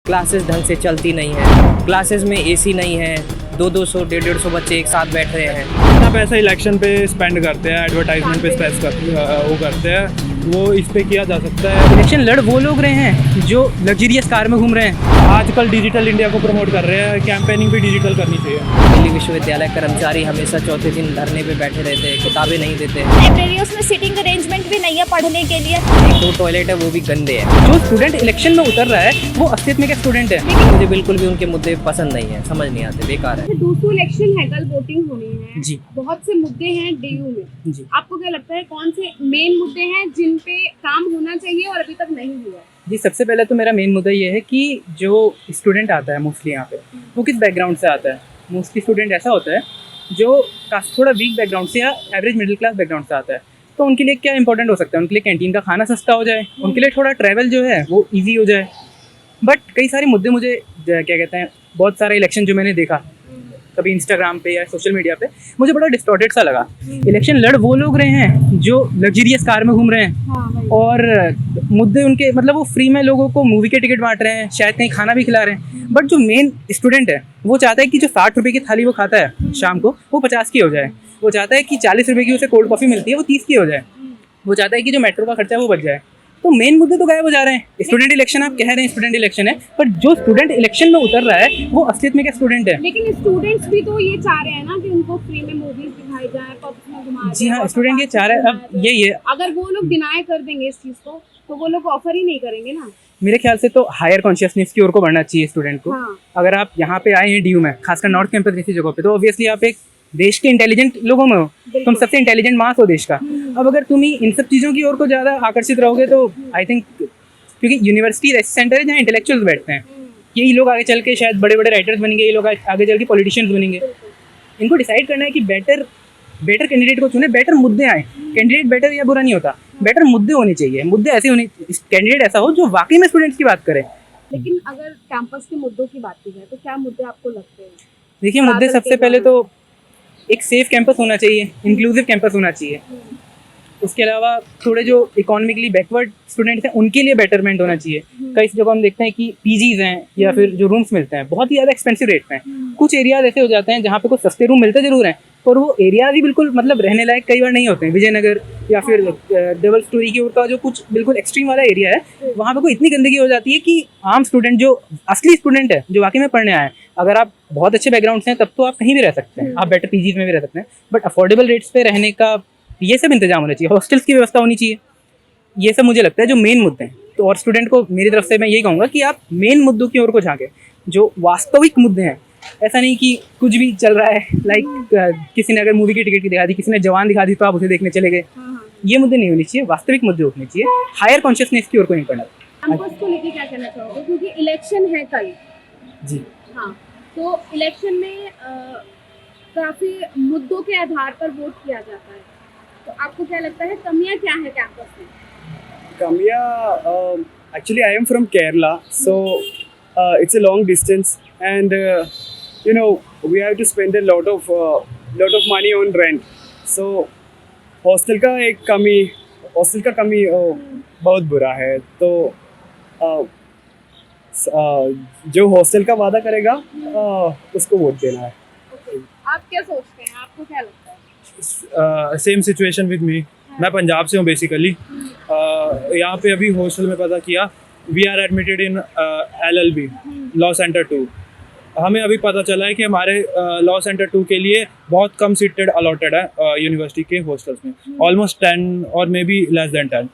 Classes ढंग से चलती नहीं है, क्लासेस में एसी नहीं है, 200 150 बच्चे एक साथ बैठ रहे हैं। इतना पैसा इलेक्शन पे स्पेंड करते हैं, एडवर्टाइजमेंट पे वो करते हैं, वो इस पे किया जा सकता है। इलेक्शन लड़ वो लोग रहे हैं जो लग्जरियस कार में घूम रहे हैं। आजकल डिजिटल इंडिया को प्रमोट कर रहे हैं, कैंपेनिंग भी डिजिटल करनी चाहिए। दिल्ली विश्वविद्यालय कर्मचारी हमेशा चौथे दिन धरने पे बैठे रहते हैं, किताबें नहीं देते। लाइब्रेरियों में सीटिंग अरेंजमेंट भी नहीं है पढ़ने के लिए। एक दो टॉयलेट है वो भी गंदे हैं। जो स्टूडेंट इलेक्शन में उतर रहा है वो असलियत में क्या स्टूडेंट है। मुझे बिल्कुल भी उनके मुद्दे पसंद नहीं है, समझ नहीं आते, बेकार है। दूसरा इलेक्शन है, कल वोटिंग होनी है जी। बहुत से मुद्दे हैं डीयू में। जी आपको क्या लगता है कौन से मेन मुद्दे हैं जिन पे काम होना चाहिए और अभी तक नहीं हुआ? जी, सबसे पहले तो मेरा मेन मुद्दा ये है कि जो स्टूडेंट आता है मोस्टली यहाँ पे वो किस बैकग्राउंड से आता है। मोस्टली स्टूडेंट ऐसा होता है जो काफ़ी थोड़ा वीक बैकग्राउंड से या एवरेज मिडिल क्लास बैकग्राउंड से आता है। तो उनके लिए क्या इंपॉर्टेंट हो सकता है, उनके लिए कैंटीन का खाना सस्ता हो जाए, उनके लिए थोड़ा ट्रैवल जो है वो ईजी हो जाए। बट कई सारे मुद्दे मुझे क्या कहते हैं, बहुत सारे इलेक्शन जो मैंने देखा कभी इंस्टाग्राम पे या सोशल मीडिया पे, मुझे बड़ा डिस्टॉर्टेड सा लगा। इलेक्शन लड़ वो लोग रहे हैं जो लग्जरियस कार में घूम रहे हैं और मुद्दे उनके मतलब वो फ्री में लोगों को मूवी के टिकट बांट रहे हैं, शायद कहीं खाना भी खिला रहे हैं। बट जो मेन स्टूडेंट है वो चाहता है कि जो 60 रुपये की थाली वो खाता है शाम को वो 50 की हो जाए। वो चाहता है कि 40 रुपये की उसे कोल्ड कॉफ़ी मिलती है वो 30 की हो जाए। वो चाहता है कि जो मेट्रो का खर्चा है वो बच जाए। तो मेन मुद्दे तो गायब हो जा रहे हैं। स्टूडेंट इलेक्शन आप कह रहे हैं स्टूडेंट इलेक्शन है, पर जो स्टूडेंट इलेक्शन में उतर रहा है वो असलियत में क्या स्टूडेंट है। लेकिन स्टूडेंट्स भी तो ये चाह रहे हैं ना कि उनको फ्री में मूवीज दिखाई जाए, पब्स में घुमाया जी हाँ, जाए, स्टूडेंट ये चाह रहे हैं। अब यही है, अगर वो लोग डिनाई कर देंगे इस चीज को तो वो लोग ऑफर ही नहीं करेंगे ना। मेरे ख्याल से तो हायर कॉन्शियसनेस की ओर को बढ़ना चाहिए स्टूडेंट को। हाँ। अगर आप यहाँ पे आए हैं डीयू में, खासकर नॉर्थ कैंपस जैसी जगह पे, तो ऑब्वियसली आप एक देश के इंटेलिजेंट लोगों में हो, तुम सबसे इंटेलिजेंट मास हो देश का। अब अगर तुम ही इन सब चीज़ों की ओर को ज़्यादा आकर्षित रहोगे तो आई थिंक, क्योंकि यूनिवर्सिटी ऐसे सेंटर है जहाँ इंटेलेक्चुअल्स बैठते हैं, यही लोग आगे चल के शायद बड़े बड़े राइटर्स बनेंगे, ये लोग आगे चल के पॉलिटिशियंस बनेंगे। इनको डिसाइड करना है कि बेटर कैंडिडेट को चुने, बेटर मुद्दे आए। कैंडिडेट बेटर या बुरा नहीं होता, बेटर मुद्दे होने चाहिए। मुद्दे ऐसे होने, कैंडिडेट ऐसा हो जो वाकई में स्टूडेंट्स की बात करे। लेकिन अगर कैंपस के मुद्दों की बात की जाए तो क्या मुद्दे आपको लगते हैं? देखिए, मुद्दे सबसे पहले तो एक सेफ कैंपस होना चाहिए, इंक्लूसिव कैंपस होना चाहिए। उसके अलावा थोड़े जो इकोनॉमिकली बैकवर्ड स्टूडेंट्स हैं उनके लिए बेटरमेंट होना चाहिए। कई जगह हम देखते हैं कि पीजीज हैं या फिर जो रूम्स मिलते हैं बहुत ही ज़्यादा एक्सपेंसिव रेट पे हैं। कुछ एरियाज ऐसे हो जाते हैं जहाँ पे कुछ सस्ते रूम मिलते ज़रूर हैं, पर वो एरियाज ही बिल्कुल मतलब रहने लायक कई बार नहीं होते हैं। विजयनगर या फिर डबल स्टोरी की ओर का जो कुछ बिल्कुल एक्सट्रीम वाला एरिया है, वहाँ पे कोई इतनी गंदगी हो जाती है कि आम स्टूडेंट जो असली स्टूडेंट है, जो वाकई में पढ़ने आए हैं, अगर आप बहुत अच्छे बैकग्राउंड से हैं तब तो आप कहीं भी रह सकते हैं, आप बेटर पीजीज में भी रह सकते हैं। बट अफोर्डेबल रेट्स पे रहने का ये सब इंतजाम होना चाहिए, हॉस्टल्स की व्यवस्था होनी चाहिए। ये सब मुझे लगता है जो मेन मुद्दे हैं। तो और स्टूडेंट को मेरी तरफ से मैं यही कहूँगा कि आप मेन मुद्दों की ओर को झांकें, जो वास्तविक मुद्दे हैं। ऐसा नहीं कि कुछ भी चल रहा है, लाइक किसी ने अगर मूवी की टिकट की दिखा दी, किसी ने जवान दिखा दी तो आप उसे देखने चले गए। ये मुद्दे नहीं होने चाहिए, वास्तविक मुद्दे होने चाहिए। हायर कॉन्शियसनेस की ओर को नहीं पड़ना। कैंपस को लेके क्या कहना चाहोगे, क्योंकि इलेक्शन है कल? जी हाँ, तो इलेक्शन में काफी मुद्दों के आधार पर वोट किया जाता है, तो आपको क्या लगता है कमियां क्या है कैंपस में? Kamya, actually, I am from Kerala, so it's a long distance, and we have to spend a lot of money on rent. So hostel का कमी बहुत बुरा है। तो जो हॉस्टल का वादा करेगा उसको वोट देना है। आप क्या सोचते हैं, आपको क्या लगता है? Same situation with me. मैं पंजाब से हूँ बेसिकली। यहाँ पे अभी हॉस्टल में पता किया, we are admitted in LLB law centre 2। हमें अभी पता चला है कि हमारे लॉ सेंटर 2 के लिए बहुत कम सीटेड अलॉटेड है यूनिवर्सिटी के हॉस्टल्स में, ऑलमोस्ट 10 और मे बी लेस देन 10।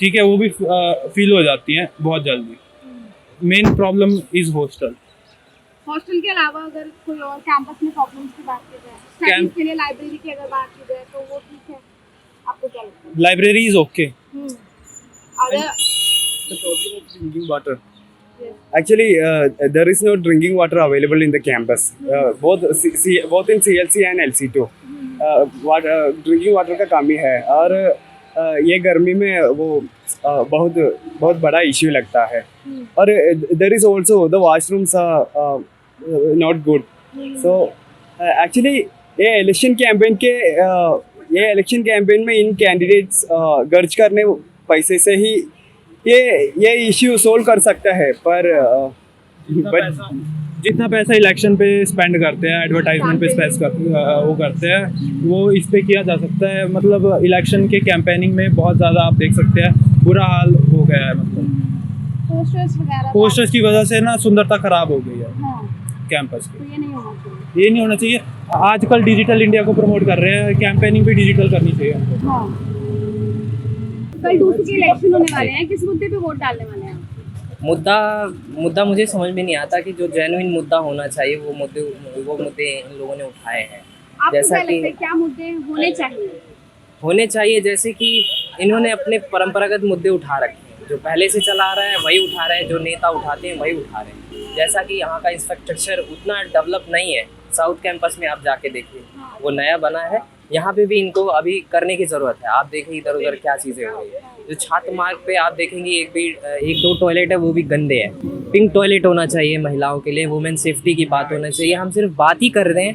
ठीक है, वो भी फील हो जाती हैं बहुत जल्दी। Main problem is hostel. Hostel के अलावा अगर कोई और कैंपस में प्रॉब्लम्स की बात की जाए, स्टडीज के लिए लाइब्रेरी की अगर बात की जाए तो वो ठीक है, आपको क्या लगता है? Library is okay. अगर The problem of drinking water. Actually, there is no drinking water available in the campus. Both in CLC and LC2. Drinking water का कमी है, और ये गर्मी में वो बहुत बड़ा इश्यू लगता है। और there is also the washrooms are not good. So actually ये इलेक्शन कैंपेन में इन कैंडिडेट्स खर्च करने पैसे से ही ये इश्यू सोल्व कर सकता है, पर but जितना पैसा इलेक्शन पे स्पेंड करते हैं, एडवर्टाइजमेंट पे वो करते हैं, वो इस पे किया जा सकता है। मतलब इलेक्शन के कैंपेनिंग में बहुत ज़्यादा आप देख सकते हैं बुरा हाल हो गया है। मतलब पोस्टर्स वगैरह पोस्टर्स की वजह से ना सुंदरता खराब हो गई है हाँ, कैंपस तो की। ये नहीं होना चाहिए। ये नहीं होना चाहिए। आजकल डिजिटल इंडिया को प्रमोट कर रहे हैं, कैंपेनिंग भी डिजिटल करनी चाहिए हमको। हाँ, कल दूसरे के इलेक्शन होने वाले हैं, किस मुद्दे पे वोट डालने वाले हैं आप? मुद्दा मुझे समझ में नहीं आता कि जो जेन्युइन मुद्दा होना चाहिए वो मुद्दे इन लोगों ने उठाए हैं। आपको जैसा क्या लगता है कि क्या मुद्दे होने चाहिए? जैसे कि इन्होंने अपने परंपरागत मुद्दे उठा रखे हैं, जो पहले से चला आ रहा है वही उठा रहे हैं, जो नेता उठाते हैं वही उठा रहे हैं। जैसा कि यहाँ का इंफ्रास्ट्रक्चर उतना डेवलप नहीं है, साउथ कैंपस में आप जाके देखिए, वो नया बना है। यहाँ पे भी इनको अभी करने की ज़रूरत है। आप देखें इधर उधर क्या चीज़ें हो रही है। जो छात्र मार्ग पे आप देखेंगे एक दो टॉयलेट है, वो भी गंदे हैं। पिंक टॉयलेट होना चाहिए महिलाओं के लिए, वुमेन सेफ्टी की बात होना चाहिए। हम सिर्फ बात ही कर रहे हैं,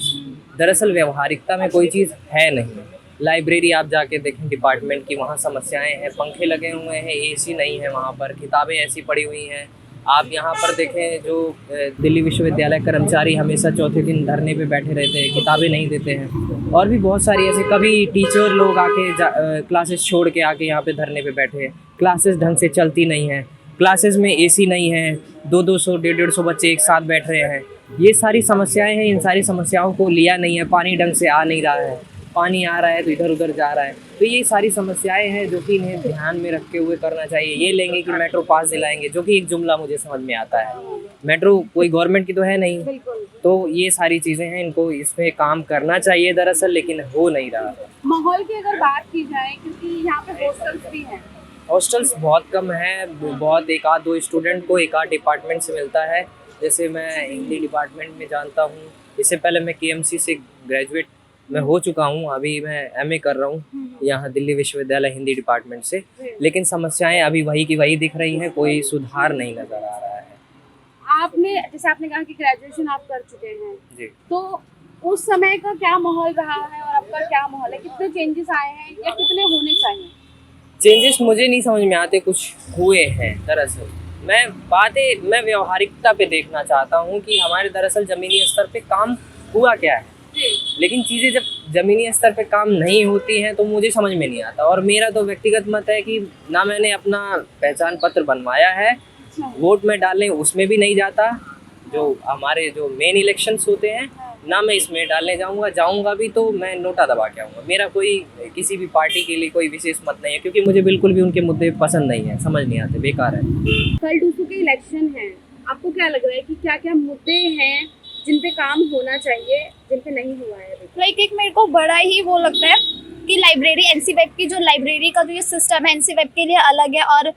दरअसल व्यवहारिकता में कोई चीज़ है नहीं। लाइब्रेरी आप जाके देखें डिपार्टमेंट की, वहाँ समस्याएं हैं, पंखे लगे हुए हैं, एसी नहीं है वहाँ पर, किताबें ऐसी पड़ी हुई हैं। आप यहाँ पर देखें जो दिल्ली विश्वविद्यालय कर्मचारी हमेशा चौथे दिन धरने पे बैठे रहते हैं, किताबें नहीं देते हैं। और भी बहुत सारी ऐसे, कभी टीचर लोग आके क्लासेस छोड़ के आके यहाँ पे धरने पे बैठे हैं। क्लासेस ढंग से चलती नहीं है, क्लासेस में एसी नहीं है, 200 150 बच्चे एक साथ बैठ रहे हैं। ये सारी समस्याएं हैं। इन सारी समस्याओं को लिया नहीं है, पानी ढंग से आ नहीं रहा है, पानी आ रहा है तो इधर उधर जा रहा है। तो ये सारी समस्याएं हैं जो कि इन्हें ध्यान में रखते हुए करना चाहिए। ये लेंगे कि मेट्रो पास दिलाएंगे, जो कि एक जुमला मुझे समझ में आता है। मेट्रो कोई गवर्नमेंट की तो है नहीं, तो ये सारी चीज़ें हैं, इनको इसमें काम करना चाहिए दरअसल, लेकिन हो नहीं रहा है। माहौल की अगर बात की जाए, क्योंकि यहाँ पे हॉस्टल्स भी हैं, हॉस्टल्स बहुत कम है, बहुत एक आध दो स्टूडेंट को एक आध डिपार्टमेंट से मिलता है। जैसे मैं हिंदी डिपार्टमेंट में जानता हूँ, इससे पहले मैं KMC से ग्रेजुएट मैं हो चुका हूँ, अभी मैं MA कर रहा हूँ यहाँ दिल्ली विश्वविद्यालय हिंदी डिपार्टमेंट से। लेकिन समस्याएं अभी वही की वही दिख रही हैं, कोई सुधार नहीं नज़र आ रहा है। आपने जैसे आपने कहा कि ग्रेजुएशन आप कर चुके हैं जी। तो उस समय का क्या माहौल रहा है और अब का क्या माहौल है? कितने चेंजेस आए हैं या कितने होने चाहिए? चेंजेस मुझे नहीं समझ में आते, कुछ हुए हैं दरअसल। मैं व्यवहारिकता पे देखना चाहता हूँ कि हमारे दरअसल ज़मीनी स्तर पे काम हुआ क्या है। लेकिन चीज़ें जब ज़मीनी स्तर पे काम नहीं होती हैं तो मुझे समझ में नहीं आता। और मेरा तो व्यक्तिगत मत है कि ना मैंने अपना पहचान पत्र बनवाया है, वोट में डालने उसमें भी नहीं जाता, जो हमारे जो मेन इलेक्शंस होते हैं, ना मैं इसमें डालने जाऊंगा भी तो मैं नोटा दबा के आऊँगा। मेरा कोई किसी भी पार्टी के लिए कोई विशेष मत नहीं है, क्योंकि मुझे बिल्कुल भी उनके मुद्दे पसंद नहीं है, समझ नहीं आते, बेकार है। कल दूसरों के इलेक्शन है, आपको क्या लग रहा है कि क्या क्या मुद्दे हैं जिन पे काम होना चाहिए, जिन पे नहीं हुआ है? लाइक एक मेरे को बड़ा ही वो लगता है कि लाइब्रेरी NC-वेब की जो लाइब्रेरी का जो ये सिस्टम है, NC-वेब के लिए अलग है और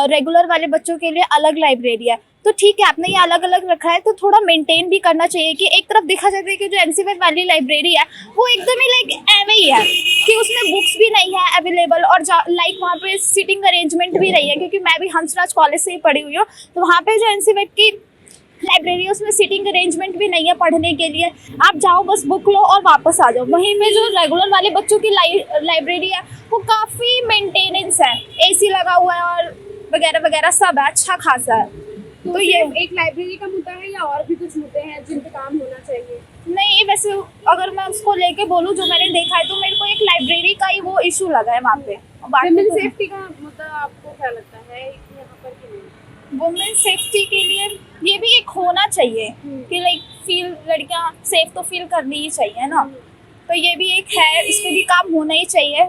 रेगुलर वाले बच्चों के लिए अलग लाइब्रेरी है। तो ठीक है, आपने ये अलग अलग रखा है तो थोड़ा मेंटेन भी करना चाहिए कि एक तरफ देखा जाता है कि जो NC-वेब वाली लाइब्रेरी है वो एकदम ही लाइक ऐवे ही है कि उसमें बुक्स भी नहीं है अवेलेबल, और लाइक वहाँ पे सीटिंग अरेंजमेंट भी नहीं है। क्योंकि मैं भी हंसराज कॉलेज से ही पढ़ी हुई हूँ, तो वहाँ पे जो NC-वेब की लाइब्रेरी उसमें सीटिंग अरेंजमेंट भी नहीं है पढ़ने के लिए। आप जाओ बस बुक लो और वापस आ जाओ। वहीं पे जो रेगुलर वाले बच्चों की लाइब्रेरी है वो काफ़ी मेंटेनेंस है, AC लगा हुआ है और वगैरह वगैरह सब है, अच्छा खासा है। तो ये एक लाइब्रेरी का मुद्दा है या और भी कुछ मुद्दे हैं जिन पे काम होना चाहिए? नहीं, वैसे अगर मैं उसको लेके बोलूँ जो मैंने देखा है तो मेरे को एक लाइब्रेरी का ही वो इशू लगा है वहाँ पे। वुमेन सेफ्टी का मुद्दा आपको क्या लगता है यहाँ पर कि नहीं? वुमेन सेफ्टी के लिए ये भी एक होना चाहिए कि लाइक लड़कियाँ सेफ तो फील करनी ही चाहिए ना, तो ये भी एक है, इस पे भी काम होना ही चाहिए।